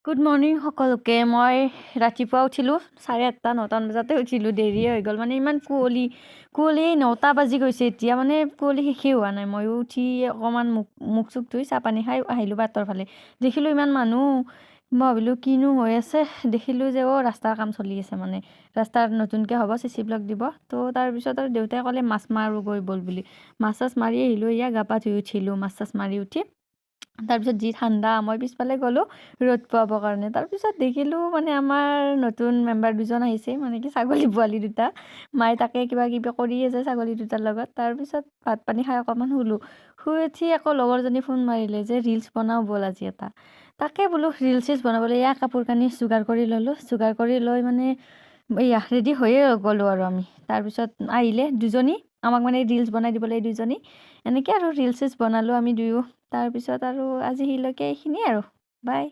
Good morning সকলোকে। মই ৰাতিপুৱা উঠিলোঁ 8:30-9 বজাতে উঠিলোঁ, দেৰিয়ে হৈ গ'ল মানে ইমান কুঁৱলী 9টা বাজি গৈছে এতিয়া মানে কুঁৱলী শেষেই হোৱা নাই। ময়ো উঠি অকণমান মুখ চুখ ধুই চাহ পানী খাই আহিলোঁ বাটৰ ফালে। দেখিলোঁ ইমান মানুহ, মই ভাবিলোঁ কিনো হৈ আছে, দেখিলোঁ যে ৰাস্তাৰ কাম চলি আছে, মানে ৰাস্তাৰ নতুনকৈ হ'ব, চিচি ব্লক দিব। তো তাৰপিছত আৰু দেউতাই ক'লে মাছ মাৰোঁগৈ ব'ল বুলি। মাছ চাছ মাৰি আহিলোঁ, গা পা ধুই উঠিলোঁ। মাছ চাছ মাৰি উঠি তাৰপিছত যি ঠাণ্ডা, মই পিছফালে গ'লোঁ ৰ'দ পোৱাবৰ কাৰণে। তাৰপিছত দেখিলোঁ মানে আমাৰ নতুন মেম্বাৰ দুজন আহিছে, মানে কি ছাগলী পোৱালি দুটা। মায়ে তাকে কিবা কিবি কৰি আছে ছাগলী দুটাৰ লগত। তাৰপিছত ভাত পানী খাই অকণমান শুই উঠি আকৌ লগৰজনী ফোন মাৰিলে যে ৰিলচ বনাওঁ ব'ল আজি এটা। তাকে বোলো ৰিলচ বনাবলৈ কাপোৰ কানি যোগাৰ কৰি ল'লোঁ। যোগাৰ কৰি লৈ মানে ৰেডি হৈয়ে গ'লোঁ আৰু আমি। তাৰপিছত আহিলে দুজনী, আমাক মানে ৰিলচ বনাই দিবলৈ দুজনী। এনেকৈ আৰু ৰিলচ বনালোঁ আমি দুয়ো। তাৰপিছত আৰু আজি সিলৈকে এইখিনিয়ে আৰু। বাই।